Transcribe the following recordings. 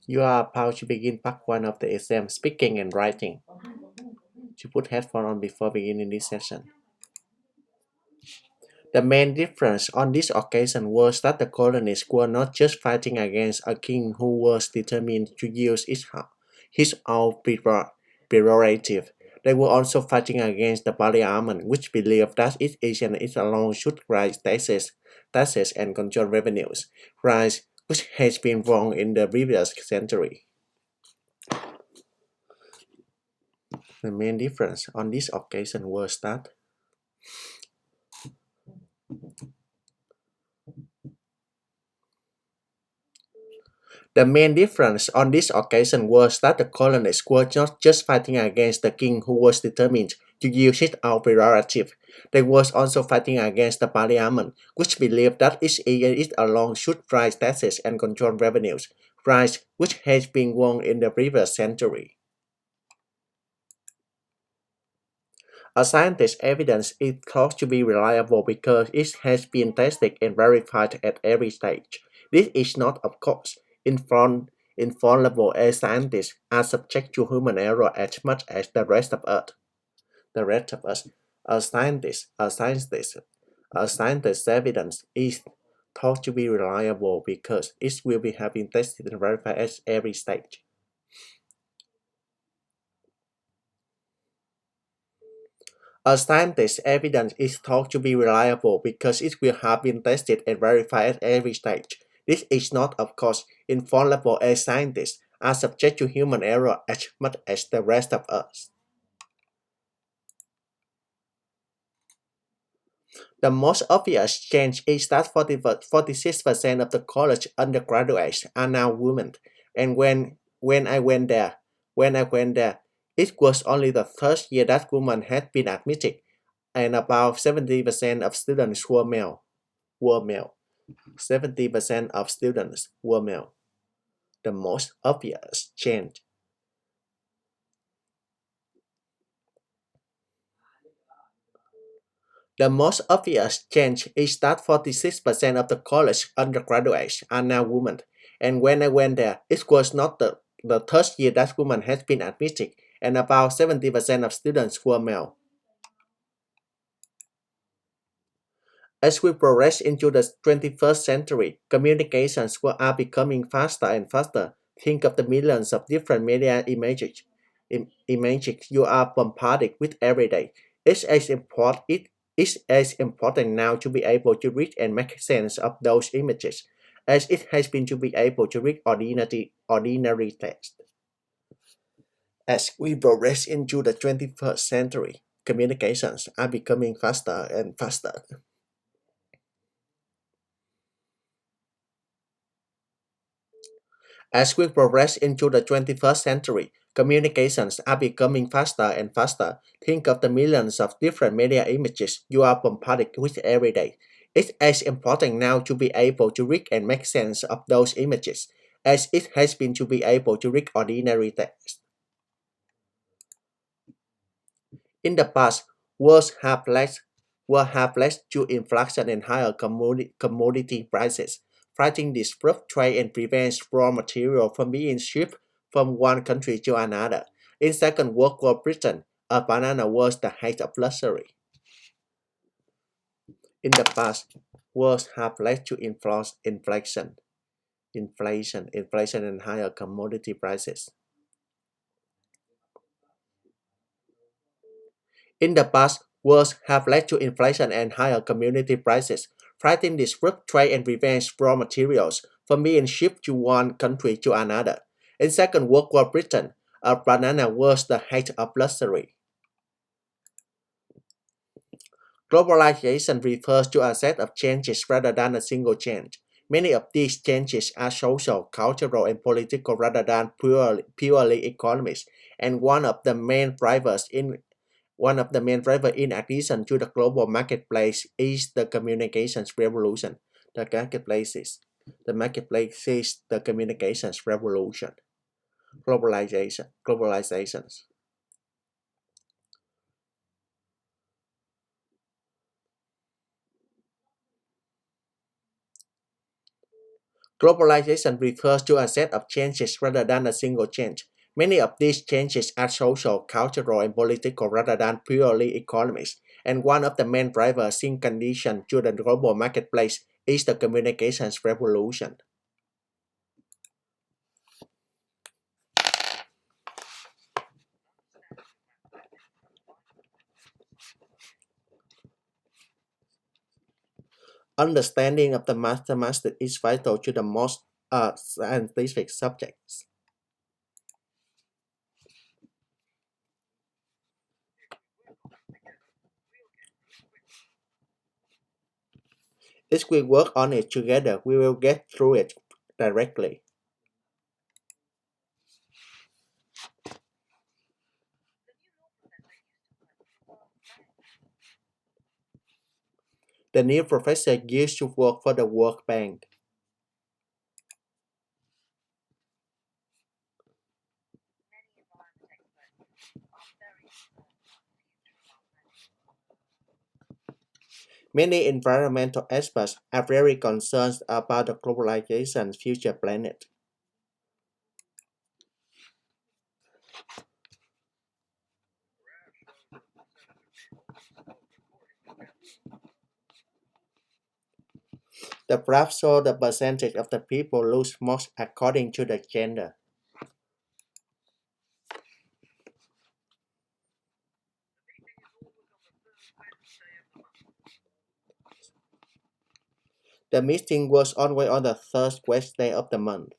You are about to begin part one of the exam, speaking and writing. To put headphones on before beginning this session. The main difference on this occasion was that the colonists were not just fighting against a king who was determined to use his own prerogative. They were also fighting against the parliament, which believed that it alone should raise taxes and control revenues, rise which has been wrong in the previous century. The main difference on this occasion was that the main difference on this occasion was that the colonists were not just fighting against the king who was determined to use his own prerogative. They were also fighting against the parliament, which believed that it alone should raise taxes and control revenues, rights which has been won in the previous century. A scientist's evidence is thought to be reliable because it has been tested and verified at every stage. This is not, of course, infallible as scientists are subject to human error as much as the rest of us. The rest of us, a scientist's evidence is thought to be reliable because it will be have been tested and verified at every stage. A scientist's evidence is thought to be reliable because it will have been tested and verified at every stage. This is not, of course, infallible as scientists are subject to human error as much as the rest of us. The most obvious change is that 46% of the college undergraduates are now women, and when I went there, it was only the third year that women had been admitted, and about 70% of students were male. Were male. 70% of students were male. The most obvious change. The most obvious change is that 46% of the college undergraduates are now women, and when I went there, it was not the third year that women had been admitted, and about 70% of students were male. As we progress into the 21st century, communications are becoming faster and faster. Think of the millions of different media images you are bombarded with every day. It is as important now to be able to read and make sense of those images as it has been to be able to read ordinary text. As we progress into the 21st century, communications are becoming faster and faster. As we progress into the 21st century, communications are becoming faster and faster. Think of the millions of different media images you are bombarded with every day. It's as important now to be able to read and make sense of those images as it has been to be able to read ordinary text. In the past, wars have led to inflation and higher commodity prices, fighting disrupt trade and prevents raw material from being shipped from one country to another. In Second World War Britain, a banana was the height of luxury. In the past, wars have led to inflation and higher commodity prices. In the past, wars have led to inflation and higher commodity prices, fighting disrupt trade and prevents raw materials from being shipped to one country to another. In Second World War Britain, a banana was the height of luxury. Globalization refers to a set of changes rather than a single change. Many of these changes are social, cultural, and political rather than purely economic, and one of the main drivers in addition to the global marketplace is the communications revolution. The marketplaces, the communications revolution, globalizations. Globalization refers to a set of changes rather than a single change. Many of these changes are social, cultural, and political rather than purely economic. And one of the main drivers in condition to the global marketplace is the communications revolution. Understanding of the mathematics is vital to the most scientific subjects. If we work on it together, we will get through it directly. The new professor used to work for the World Bank. Many environmental experts are very concerned about the globalization's future planet. The graph shows the percentage of the people lose most according to the gender. The meeting was always on the third Wednesday of the month.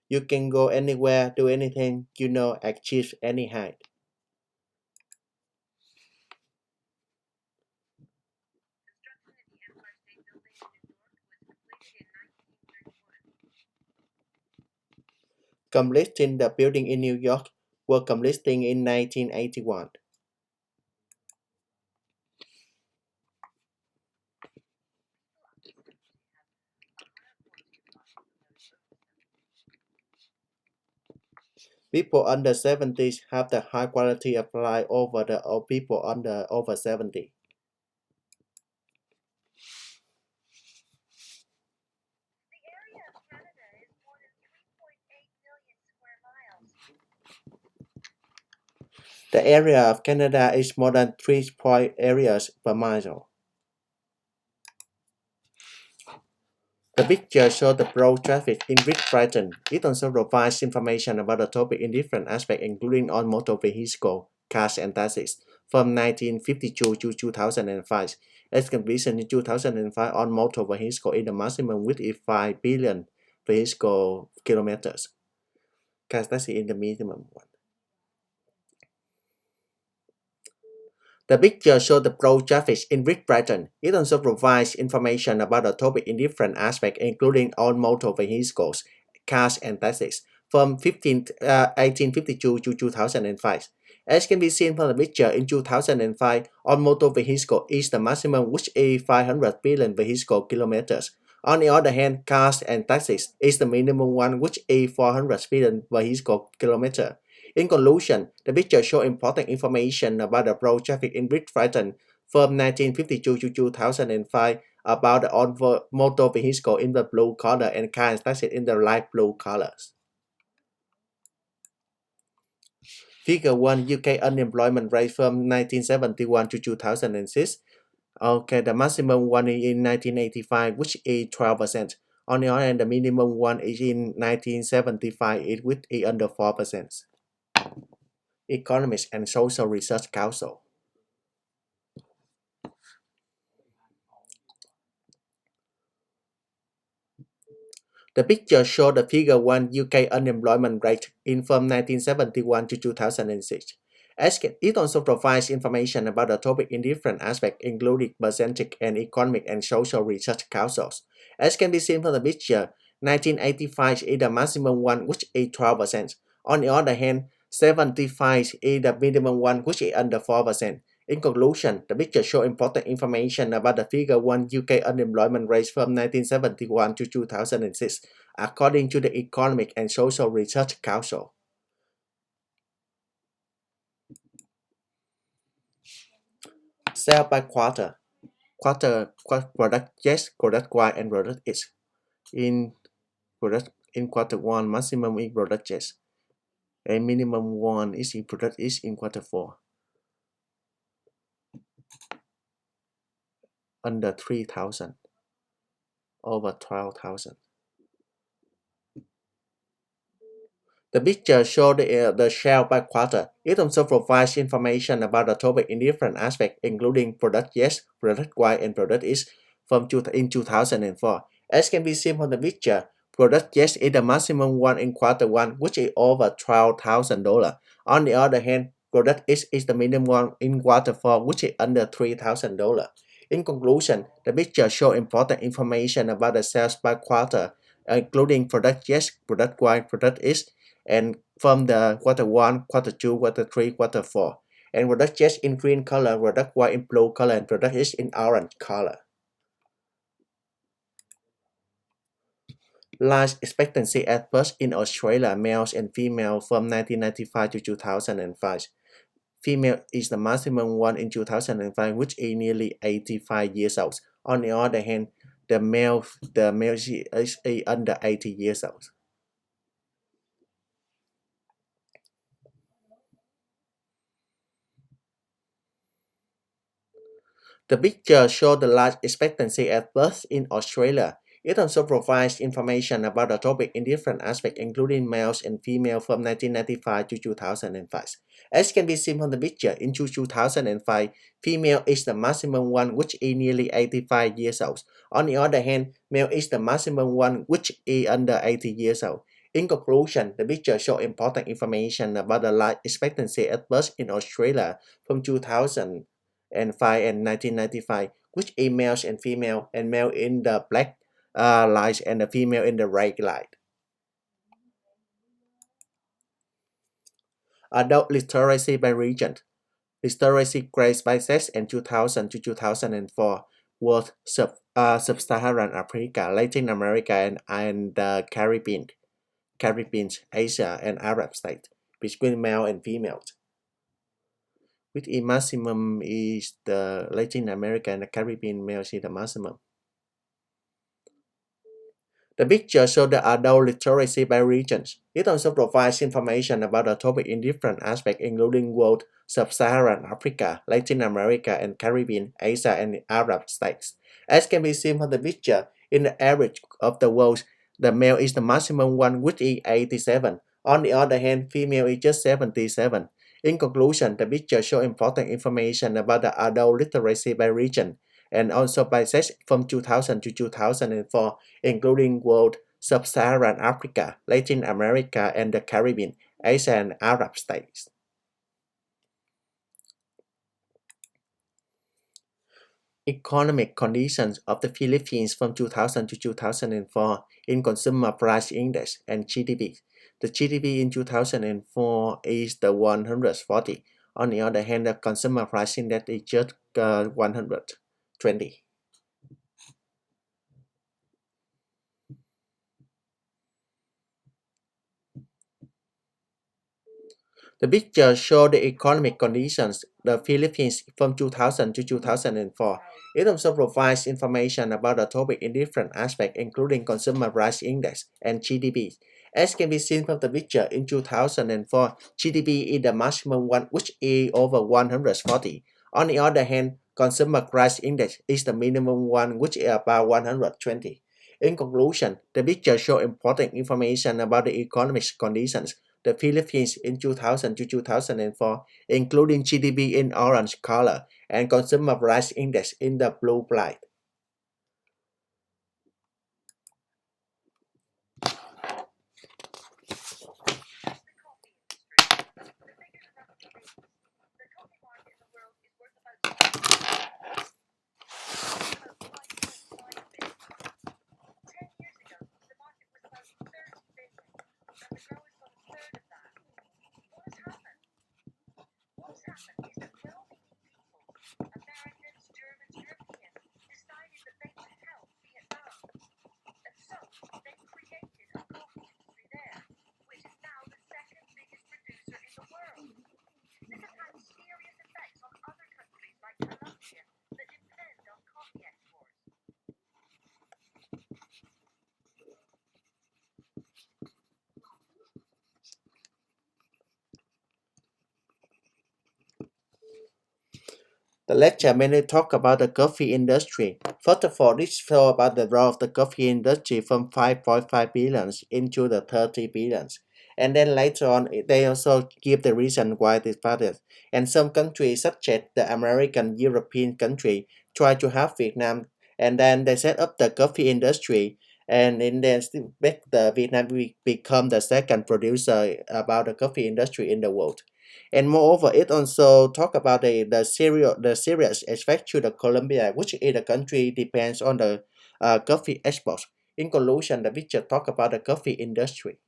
You can go anywhere, do anything, achieve any height. Completing the building in New York were completing in 1981. People under 70 have the high quality of life over the people under over 70. The area of Canada is more than 3 point areas per mile. The picture shows the broad traffic in Great Britain. It also provides information about the topic in different aspects, including on motor vehicle, cars, and taxis. From 1952 to 2005, its completion in 2005 on motor vehicle is the maximum width is 5 billion vehicle kilometers. Car taxi is the minimum one. The picture shows the broad traffic in Great Britain. It also provides information about the topic in different aspects, including on motor vehicles, cars, and taxis, from 1852 to 2005. As can be seen from the picture, in 2005, on motor vehicle is the maximum, which is 500 billion vehicle kilometers. On the other hand, cars and taxis is the minimum one, which is 400 billion vehicle kilometers. In conclusion, the picture shows important information about the road traffic in Great Britain from 1952 to 2005 about the motor vehicle in the blue color and car and taxi in the light blue colors. Figure 1 UK unemployment rate from 1971 to 2006. Okay, the maximum one is in 1985, which is 12%. On the other hand, the minimum one is in 1975, which is under 4%. Economics and Social Research Council. The picture shows the figure 1 UK unemployment rate in from 1971 to 2006. It also provides information about the topic in different aspects, including percentage and economic and social research councils. As can be seen from the picture, 1985 is the maximum one, which is 12%. On the other hand, 75 is the minimum one, which is under 4%. In conclusion, the picture shows important information about the figure 1 UK unemployment rate from 1971 to 2006, according to the Economic and Social Research Council. Sell by quarter. Product yes, product Y, and product X. In in quarter one, maximum in product yes, and minimum one is in product is in quarter four. Under 3,000, over 12,000. The picture shows the share by quarter. It also provides information about the topic in different aspects, including product yes, product Y, and product X in 2004. As can be seen from the picture, product yes is the maximum one in quarter one, which is over $12,000. On the other hand, product X is the minimum one in quarter four, which is under $3,000. In conclusion, the picture shows important information about the sales by quarter, including product yes, product Y, product X, and from the quarter one, quarter two, quarter three, quarter four. And product yes in green color, product Y in blue color, and product X in orange color. Life expectancy at birth in Australia, males and female from 1995 to 2005. Female is the maximum one in 2005, which is nearly 85 years old. On the other hand, the male is under 80 years old. The picture shows the life expectancy at birth in Australia. It also provides information about the topic in different aspects, including males and females from 1995 to 2005. As can be seen from the picture, in 2005, female is the maximum one, which is nearly 85 years old. On the other hand, male is the maximum one, which is under 80 years old. In conclusion, the picture shows important information about the life expectancy at birth in Australia from 2005 and 1995, which is males and female, and male in the black light and the female in the red light. Adult literacy by region. Literacy grades by sex in 2000 to 2004 was Sub-Saharan Africa, Latin America, and the Caribbean, Asia, and Arab states, between male and female. Which is maximum is the Latin America and the Caribbean males is the maximum. The picture shows the adult literacy by regions. It also provides information about the topic in different aspects, including world, Sub-Saharan Africa, Latin America, and Caribbean, Asia, and Arab states. As can be seen from the picture, in the average of the world, the male is the maximum one, which is 87. On the other hand, female is just 77. In conclusion, the picture shows important information about the adult literacy by region and also by sex from 2000 to 2004, including world, Sub-Saharan Africa, Latin America, and the Caribbean, Asia, and Arab states. Economic conditions of the Philippines from 2000 to 2004 in Consumer Price Index and GDP. The GDP in 2004 is the 140. On the other hand, the Consumer Price Index is just 120. The picture shows the economic conditions of the Philippines from 2000 to 2004. It also provides information about the topic in different aspects, including Consumer Price Index and GDP. As can be seen from the picture, in 2004, GDP is the maximum one, which is over 140. On the other hand, Consumer Price Index is the minimum one, which is about 120. In conclusion, the picture shows important information about the economic conditions the Philippines in 2000 to 2004, including GDP in orange color and Consumer Price Index in the blue light. The lecture mainly talk about the coffee industry. First of all, this show about the role of the coffee industry from 5.5 billions into the 30 billions. And then later on, they also give the reason why this started. And some countries, such as the American, European country, try to have Vietnam, and then they set up the coffee industry, and then still make the Vietnam become the second producer about the coffee industry in the world. And moreover, it also talk about the serious effect to the Colombia, which is a country depends on the coffee exports. In conclusion, the picture talk about the coffee industry.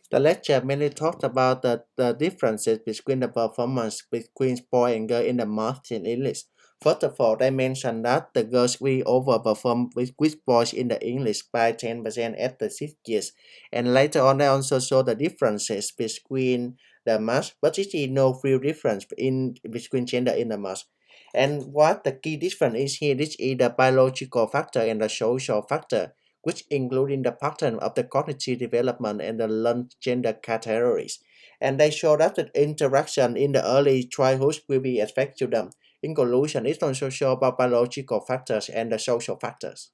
The lecture mainly talked about the differences between the performance between boy and girl in the math and English. First of all, they mentioned that the girls will overperform with boys in the English by 10% at the 6 years. And later on, they also show the differences between the math, but it is no real difference in between gender in the math. And what the key difference is here, this is the biological factor and the social factor, which including the pattern of the cognitive development and the learned gender categories. And they show that the interaction in the early childhood will be affect to them. In conclusion, it also show about biological factors and the social factors.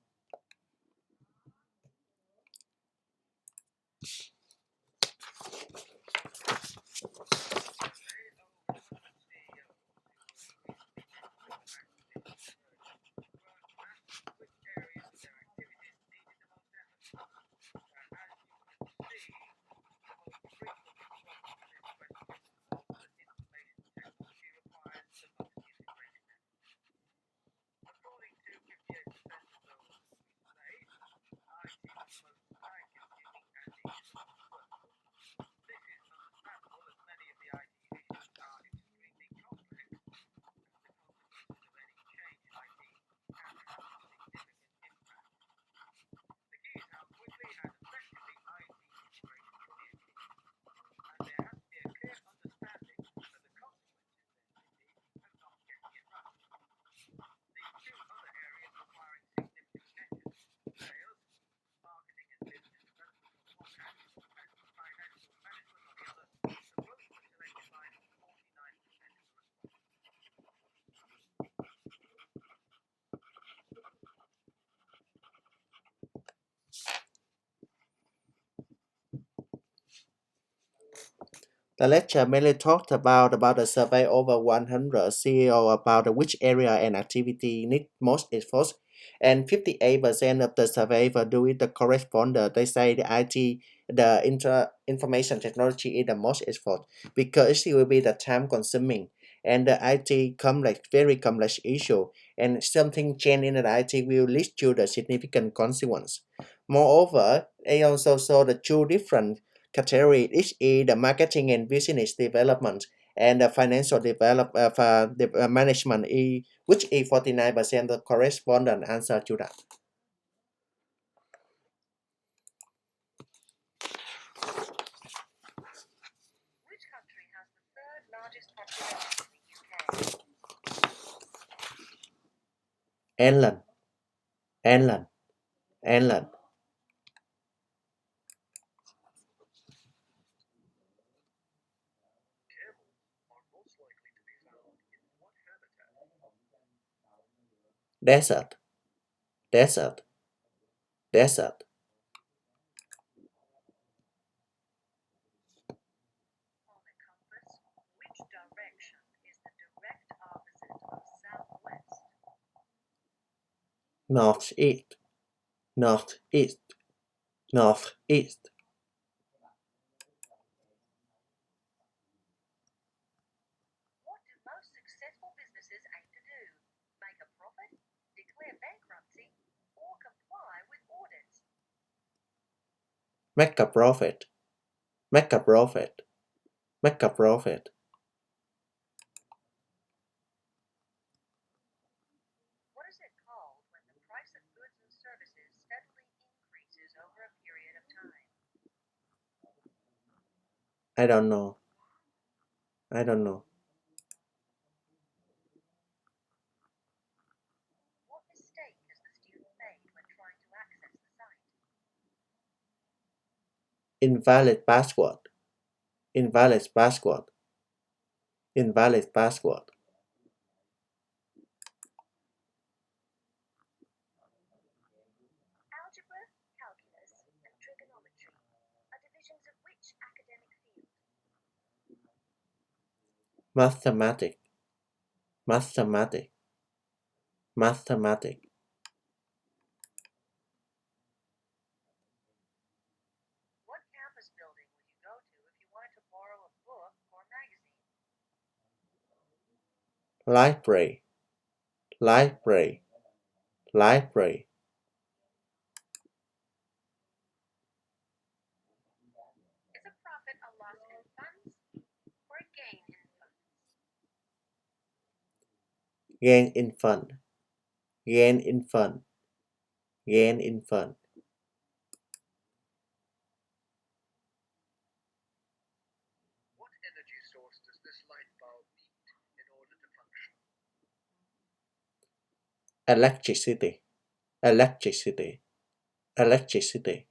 The lecture mainly talked about the survey over 100 CEO about which area and activity need most effort, and 58% of the survivors doing the correspondent they say the IT, the information technology is the most effort because it will be the time consuming, and the IT complex very complex issue, and something change in the IT will lead to the significant consequence. Moreover, they also saw the two different category each is the marketing and business development and the financial management is which is 49% the correspondent answer to that. England, England, England. Desert, desert, desert. Northeast, northeast, northeast. Make a profit, make a profit, make a profit. I don't know. I don't know. Invalid password, invalid password, invalid password. Mathematic, mathematic, mathematic. Library, library, library. Gain in fun, gain in fun, gain in fun. Electricity, electricity, electricity.